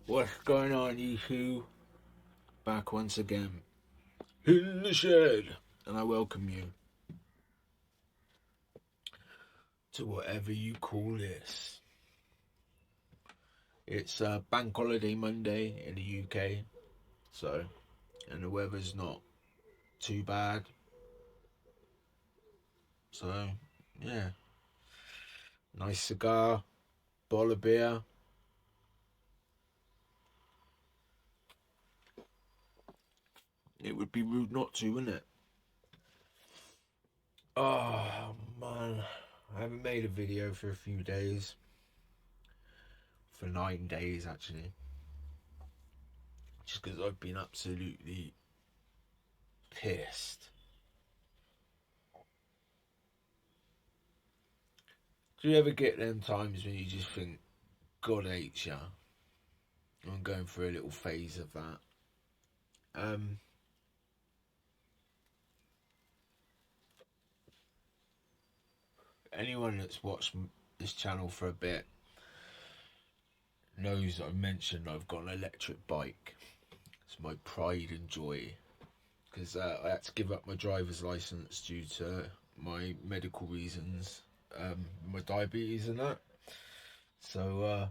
What's going on, you two? Back once again in the shed, and I welcome you to whatever you call this. It's Bank Holiday Monday in the UK, and the weather's not too bad. So, yeah, nice cigar, bottle of beer. It would be rude not to, wouldn't it? Oh man, I haven't made a video for a few days. For 9 days, actually. Just because I've been absolutely pissed. Do you ever get them times when you just think, God hates ya? I'm going through a little phase of that. Anyone that's watched this channel for a bit knows that I mentioned I've got an electric bike. It's my pride and joy. Because I had to give up my driver's license due to my medical reasons, my diabetes and that. So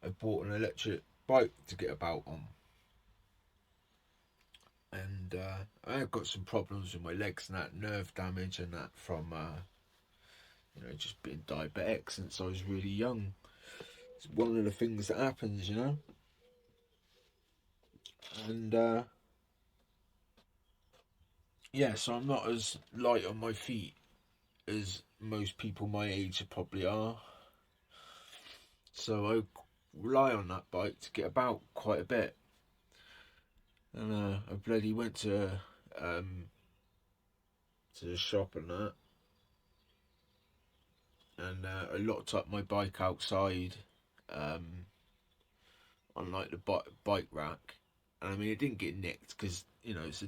I bought an electric bike to get about on. And I've got some problems with my legs and that, nerve damage and that from just being diabetic since I was really young. It's one of the things that happens, And so I'm not as light on my feet as most people my age probably are. So I rely on that bike to get about quite a bit. And I bloody went to the shop and that, and I locked up my bike outside on like the bike rack. And I mean, it didn't get nicked because it's a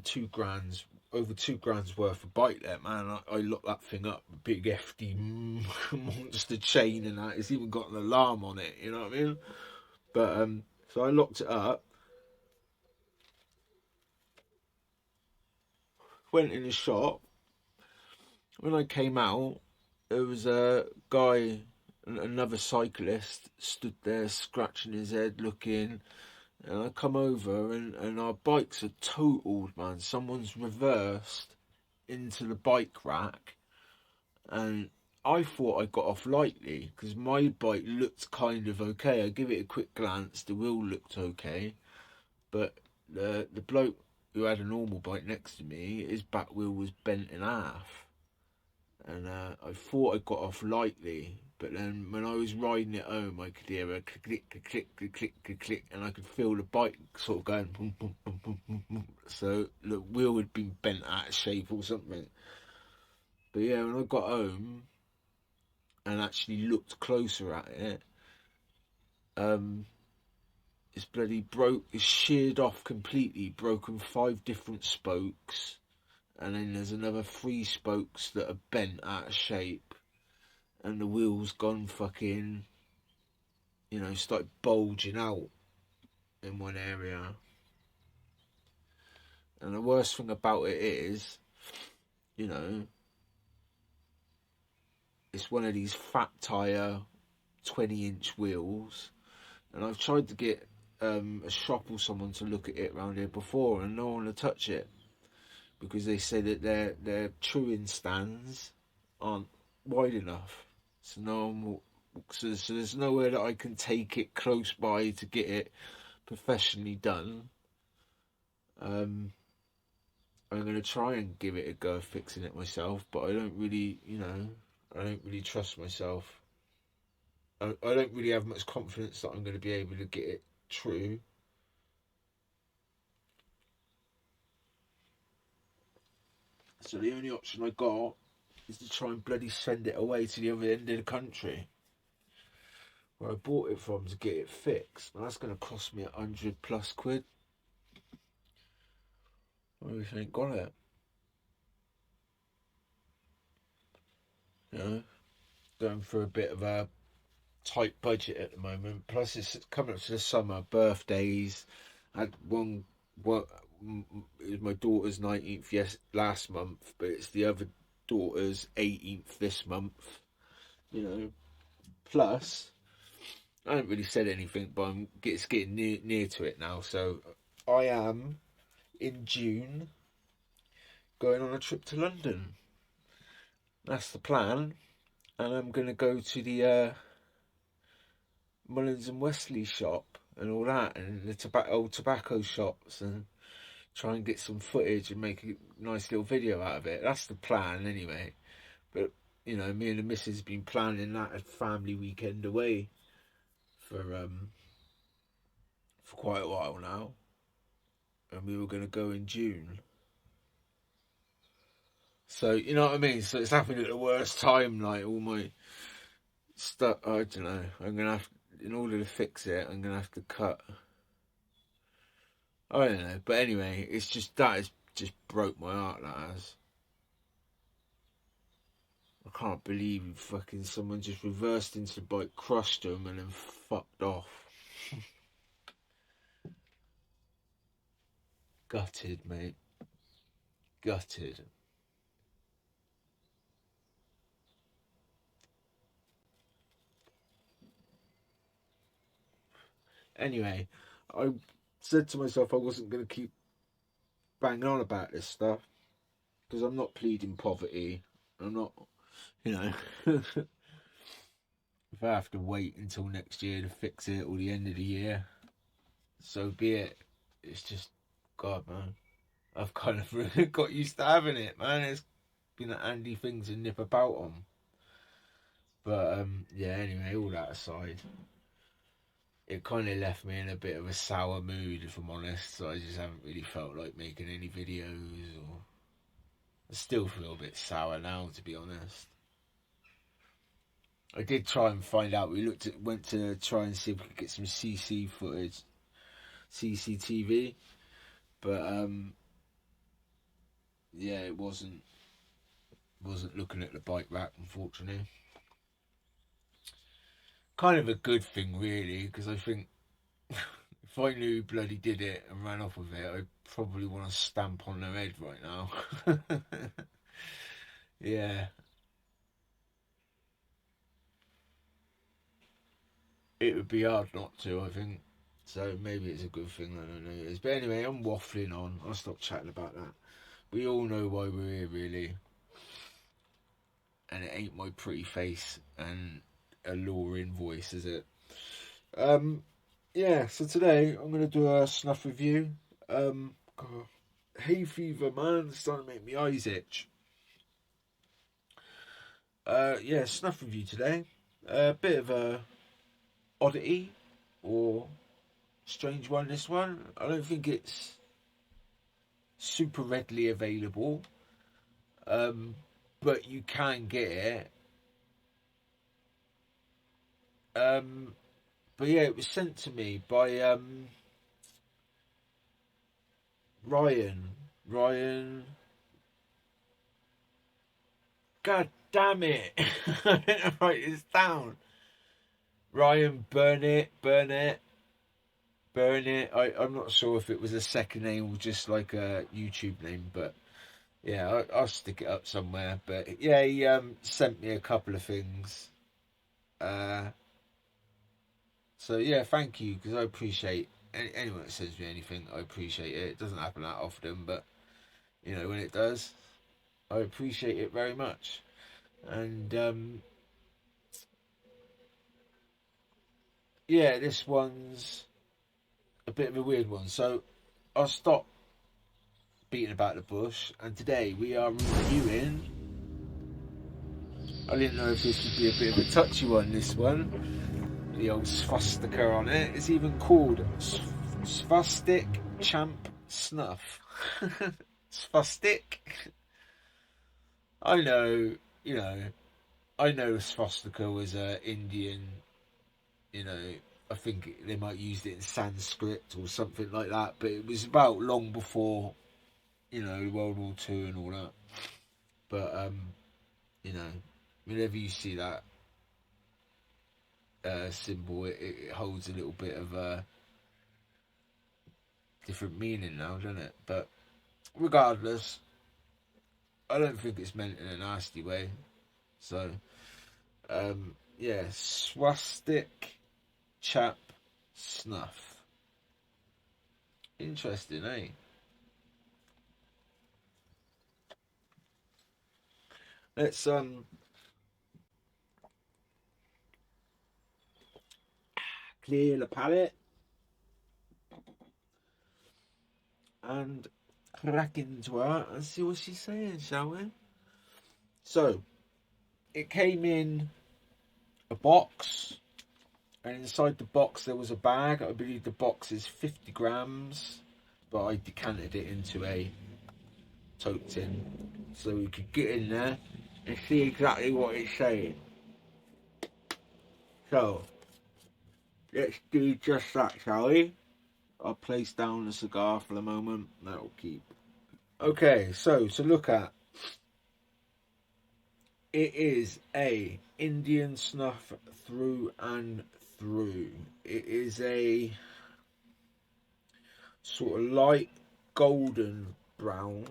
over 2 grand's worth of bike there, man. I locked that thing up, big hefty monster chain and that. It's even got an alarm on it, you know what I mean? But so I locked it up, went in the shop. When I came out, there was a guy, another cyclist, stood there scratching his head, looking. And I come over and our bikes are totaled, man. Someone's reversed into the bike rack, and I thought I got off lightly because my bike looked kind of okay. I give it a quick glance, the wheel looked okay, but the bloke who had a normal bike next to me, his back wheel was bent in half, and I thought I got off lightly. But then when I was riding it home, I could hear a click, click, click, click, click, click, click, click, and I could feel the bike sort of going boom, boom, boom, boom, boom, boom. So the wheel had been bent out of shape or something. But yeah, when I got home and actually looked closer at it, it's bloody broke, it's sheared off completely, broken 5 different spokes, and then there's another 3 spokes that are bent out of shape, and the wheel's gone fucking, started bulging out in one area. And the worst thing about it is, it's one of these fat tyre 20-inch wheels, and I've tried to get a shop or someone to look at it around here before, and no one will touch it because they say that their chewing stands aren't wide enough. So no one will, so there's nowhere that I can take it close by to get it professionally done. I'm going to try and give it a go of fixing it myself, but I don't really, I don't really trust myself. I don't really have much confidence that I'm going to be able to get it true. So the only option I got is to try and bloody send it away to the other end of the country where I bought it from to get it fixed. Now that's going to cost me £100+ I wish I ain't got it. Going through a bit of a tight budget at the moment. Plus, it's coming up to the summer, birthdays. I had one. It was my daughter's 19th last month, but it's the other daughter's 18th this month. You know. Plus, I haven't really said anything, but it's getting near to it now. So I am in June going on a trip to London. That's the plan, and I'm going to go to the Mullins and Wesley shop and all that, and the old tobacco shops, and try and get some footage and make a nice little video out of it. That's the plan, anyway. But you know, me and the missus have been planning that a family weekend away for quite a while now, and we were going to go in June. So you know what I mean. So it's happening at the worst time. Like all my stuff. I don't know. I'm gonna have, in order to fix it, I'm gonna have to cut. I don't know. But anyway, it's just that has just broke my heart. That has. I can't believe fucking someone just reversed into the bike, crushed them, and then fucked off. Gutted, mate. Gutted. Anyway, I said to myself I wasn't going to keep banging on about this stuff because I'm not pleading poverty. I'm not, you know, if I have to wait until next year to fix it or the end of the year, so be it. It's just, God, man, I've kind of really got used to having it, man. It's been an handy thing to nip about on. But, yeah, anyway, all that aside, it kind of left me in a bit of a sour mood, if I'm honest. So I just haven't really felt like making any videos, or I still feel a bit sour now, to be honest. I did try and find out. Went to try and see if we could get some CC footage, CCTV, but yeah, it wasn't looking at the bike rack, unfortunately. Kind of a good thing, really, because I think if I knew who bloody did it and ran off with it, I'd probably want to stamp on their head right now. Yeah, it would be hard not to, I think. So maybe it's a good thing. I don't know. But anyway, I'm waffling on. I'll stop chatting about that. We all know why we're here, really. And it ain't my pretty face and alluring voice, is it? Yeah, so today I'm going to do a snuff review. God, hay fever, man. It's starting to make me eyes itch. Yeah, snuff review today. A bit of a oddity or strange one, this one. I don't think it's super readily available. But you can get it. But yeah, it was sent to me by Ryan. Ryan. God damn it! I didn't write this down. Ryan Burnett. I'm not sure if it was a second name or just like a YouTube name, but yeah, I'll stick it up somewhere. But yeah, he sent me a couple of things. Uh, so yeah, thank you, because I appreciate anyone that sends me anything. I appreciate it. It doesn't happen that often, but you know when it does, I appreciate it very much. And yeah, this one's a bit of a weird one. So I'll stop beating about the bush, and today we are reviewing. I didn't know if this would be a bit of a touchy one. This one, the old swastika on it. It's even called Swastic Chaap Snuff. Swastic. I know, you know, I know swastika was Indian. You know, I think they might use it in Sanskrit or something like that, but it was about long before, you know, World War Two and all that. But you know, whenever you see that, symbol, it holds a little bit of a different meaning now, doesn't it? But regardless, I don't think it's meant in a nasty way. So, yeah, Swastic Chaap Snuff. Interesting, eh? Let's clear the palate and crack into her and see what she's saying, shall we? So, it came in a box, and inside the box there was a bag. I believe the box is 50 grams, but I decanted it into a tote tin so we could get in there and see exactly what it's saying. So, let's do just that, shall we? I'll place down the cigar for the moment. That'll keep. Okay, so to look at, it is a Indian snuff through and through. It is a sort of light golden brown.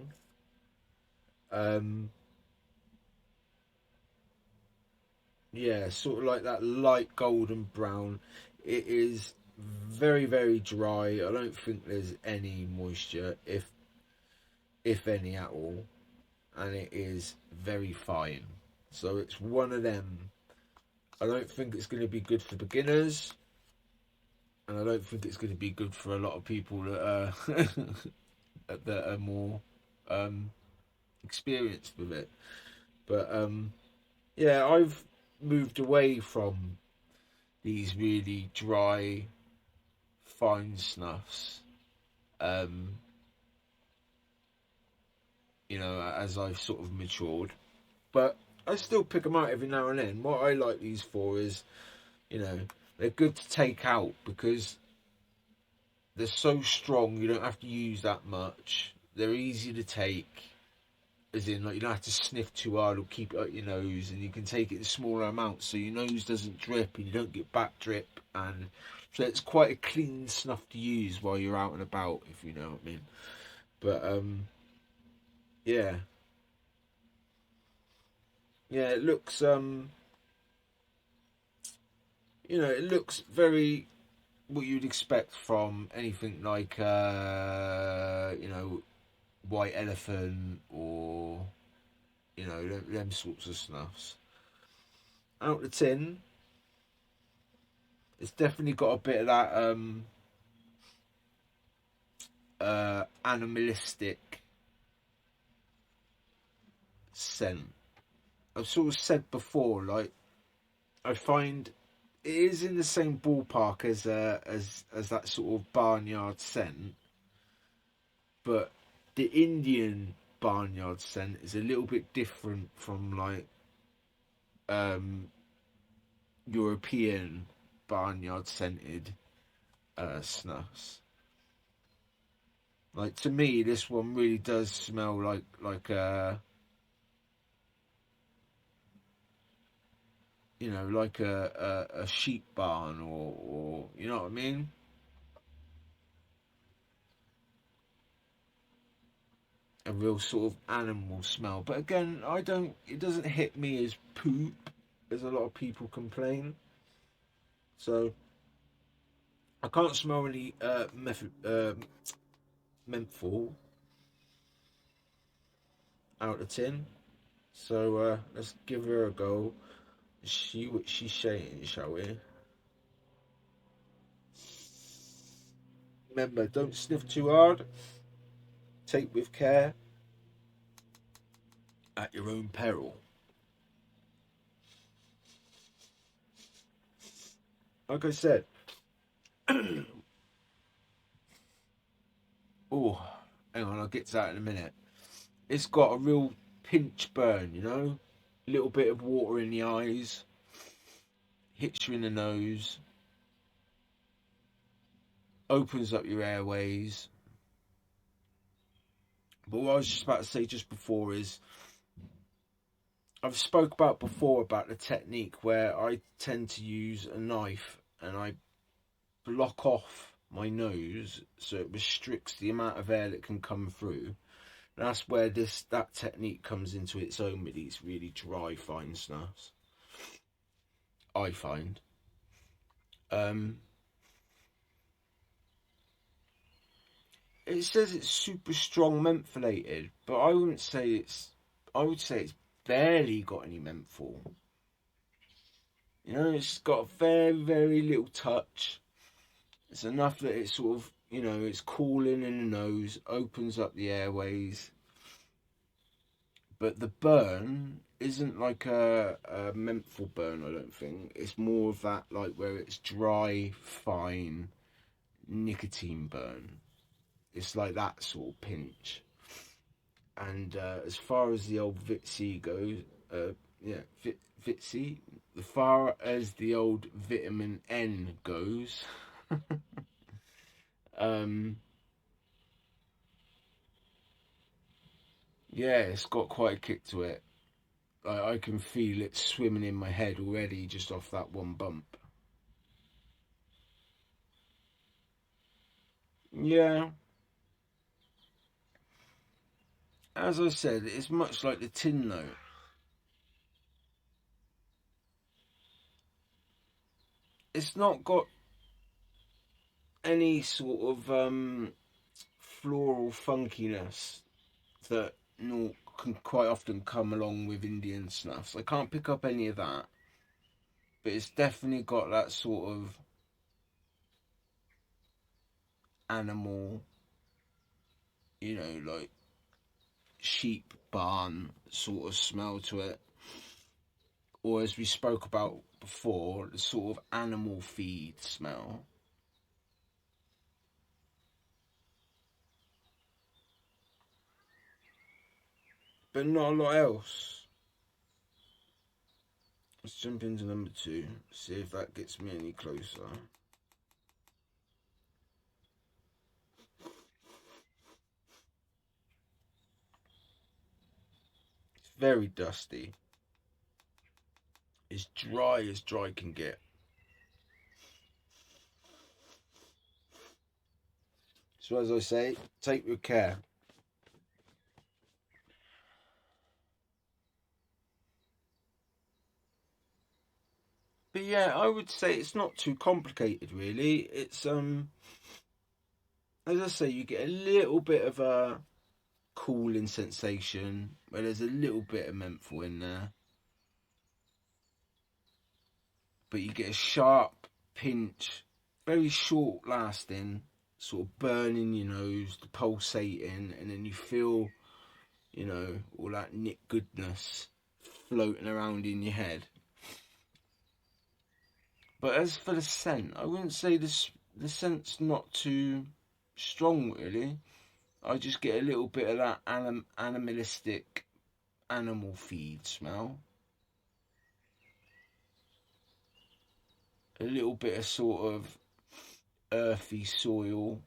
Yeah, sort of like that light golden brown. It is very, very dry. I don't think there's any moisture, if any at all, and it is very fine. So it's one of them. I don't think it's going to be good for beginners, and I don't think it's going to be good for a lot of people that are that are more experienced with it. But yeah, I've moved away from these really dry, fine snuffs. You know, as I've sort of matured, but I still pick them out every now and then. What I like these for is, you know, they're good to take out because they're so strong. You don't have to use that much. They're easy to take, as in, like, you don't have to sniff too hard or keep it up your nose, and you can take it in smaller amounts so your nose doesn't drip and you don't get back drip, and so it's quite a clean snuff to use while you're out and about, if you know what I mean. But yeah, it looks you know, it looks very what you'd expect from anything like you know, White Elephant or, you know, them sorts of snuffs. Out the tin, it's definitely got a bit of that animalistic scent. I've sort of said before, like, I find it is in the same ballpark as that sort of barnyard scent, but the Indian barnyard scent is a little bit different from like European barnyard scented snuffs. Like, to me, this one really does smell like you know, like a sheep barn, or you know what I mean. A real sort of animal smell. But again, I don't. It doesn't hit me as poop as a lot of people complain. So I can't smell any menthol out the tin. So let's give her a go. See what she's saying, shall we? Remember, don't sniff too hard. Take with care at your own peril. Like I said, oh, hang on, I'll get to that in a minute. It's got a real pinch burn, you know? A little bit of water in the eyes, hits you in the nose, opens up your airways. But what I was just about to say just before is, I've spoke about before about the technique where I tend to use a knife and I block off my nose so it restricts the amount of air that can come through. That's where that technique comes into its own with these really dry, fine snuffs, I find. It says it's super strong mentholated, but I wouldn't say it's. I would say it's barely got any menthol. You know, it's got a very, very little touch. It's enough that it's sort of, you know, it's cooling in the nose, opens up the airways. But the burn isn't like a menthol burn, I don't think. It's more of that, like, where it's dry, fine, nicotine burn. It's like that sort of pinch. And as far as the old Vitsy goes, Vitsy, as far as the old vitamin N goes, yeah, it's got quite a kick to it. I can feel it swimming in my head already just off that one bump. Yeah, as I said, it's much like the tin note. It's not got any sort of floral funkiness that can quite often come along with Indian snuffs. I can't pick up any of that, but it's definitely got that sort of animal, you know, like sheep barn sort of smell to it. Or as we spoke about before, the sort of animal feed smell. But not a lot else. Let's jump into number 2, see if that gets me any closer. It's very dusty. It's dry as dry can get. So as I say, take with care. But yeah, I would say it's not too complicated really. It's as I say, you get a little bit of a cooling sensation where there's a little bit of menthol in there. But you get a sharp pinch, very short lasting, sort of burning your nose, the pulsating, and then you feel, you know, all that nick goodness floating around in your head. But as for the scent, I wouldn't say the scent's not too strong really. I just get a little bit of that animalistic animal feed smell. A little bit of sort of earthy soil.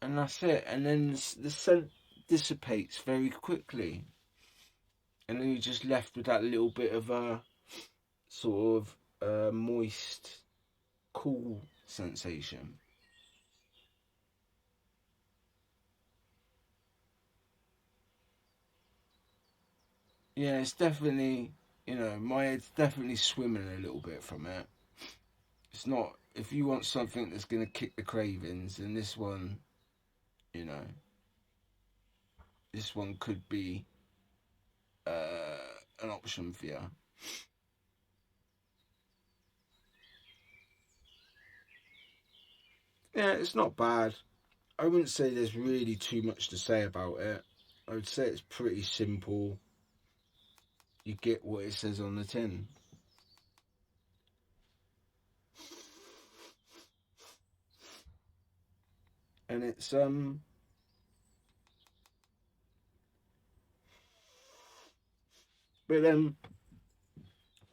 And that's it. And then the scent dissipates very quickly. And then you're just left with that little bit of a sort of moist, cool sensation. Yeah, it's definitely, you know, my head's definitely swimming a little bit from it. It's not, if you want something that's going to kick the cravings, then this one, you know, this one could be an option for you. Yeah, it's not bad. I wouldn't say there's really too much to say about it. I would say it's pretty simple. You get what it says on the tin. And it's but then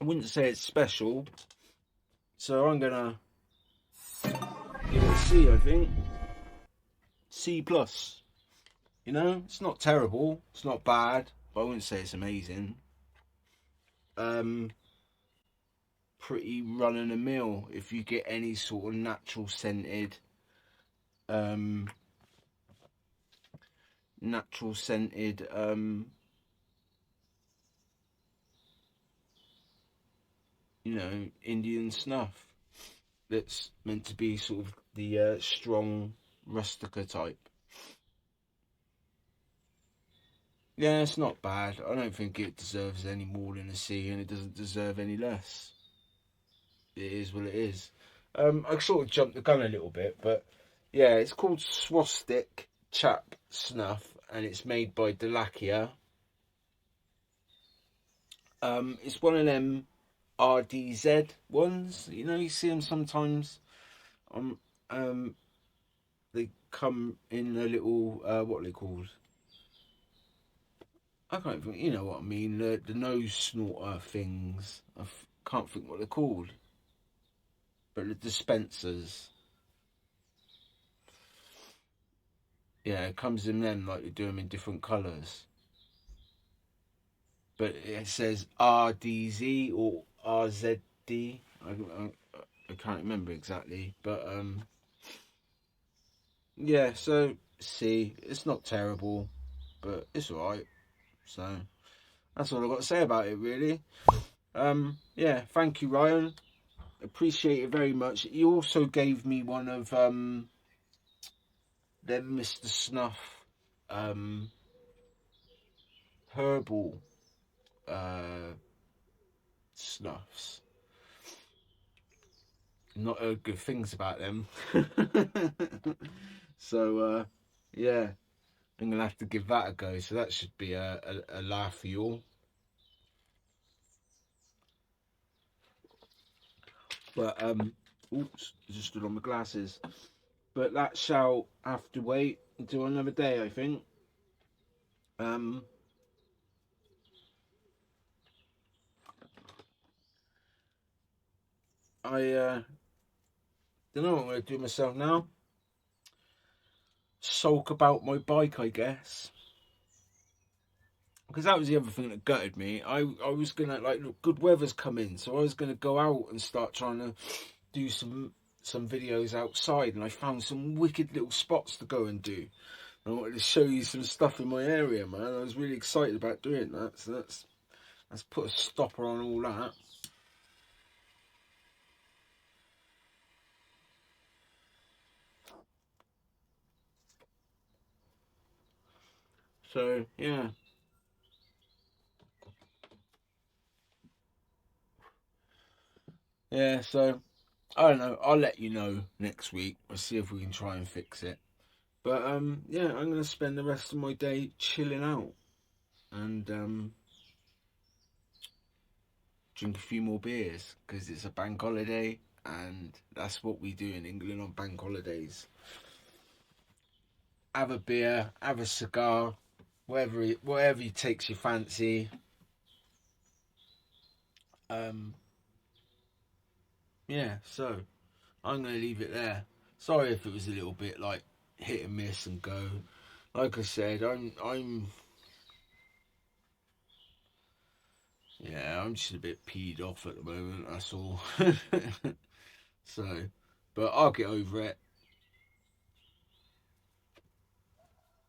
I wouldn't say it's special. So I'm gonna give it a C, I think. C plus. You know, it's not terrible, it's not bad, but I wouldn't say it's amazing. Pretty run of the mill. If you get any sort of natural scented, you know, Indian snuff that's meant to be sort of the strong rustica type. Yeah, it's not bad. I don't think it deserves any more than a C, and it doesn't deserve any less. It is what it is. I sort of jumped the gun a little bit, but yeah, it's called Swastic Chaap Snuff, and it's made by Dholakia. It's one of them RZD ones. You know, you see them sometimes. They come in a little what are they called? I can't think. You know what I mean? The nose snorter things. Can't think what they're called. But the dispensers. Yeah, it comes in them like they do them in different colours. But it says RDZ or RZD. I can't remember exactly, but yeah. So C, it's not terrible, but it's alright. So that's all I've got to say about it, really. Yeah, thank you, Ryan. Appreciate it very much. He also gave me one of them Mr. Snuff herbal snuffs. Not heard good things about them. So yeah, I'm gonna have to give that a go. So that should be a laugh for you all. But oops, just stood on my glasses. But that shall have to wait until another day, I think. I don't know what I'm going to do myself now. Sulk about my bike, I guess. Because that was the other thing that gutted me. I was going to, like, look, good weather's come in, so I was going to go out and start trying to do some videos outside, and I found some wicked little spots to go and do. I wanted to show you some stuff in my area, man. I was really excited about doing that, so let's put a stopper on all that. So yeah, so I don't know, I'll let you know next week. We'll see if we can try and fix it. But yeah, I'm gonna spend the rest of my day chilling out and drink a few more beers because it's a bank holiday, and that's what we do in England on bank holidays. Have a beer, have a cigar, whatever takes your fancy. Yeah, so I'm gonna leave it there. Sorry if it was a little bit like hit and miss and go. Like I said, I'm yeah, I'm just a bit peed off at the moment, that's all. So, but I'll get over it.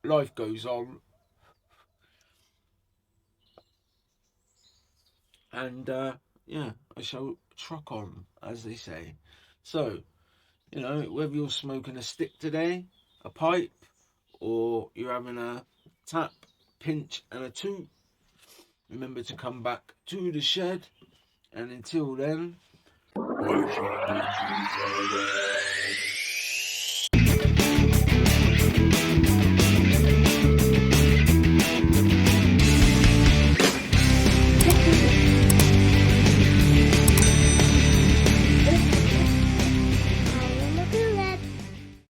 Life goes on. And yeah, I shall truck on, as they say. So, you know, whether you're smoking a stick today, a pipe, or you're having a tap, pinch, and a toot, remember to come back to the shed. And until then, I shall bid you farewell.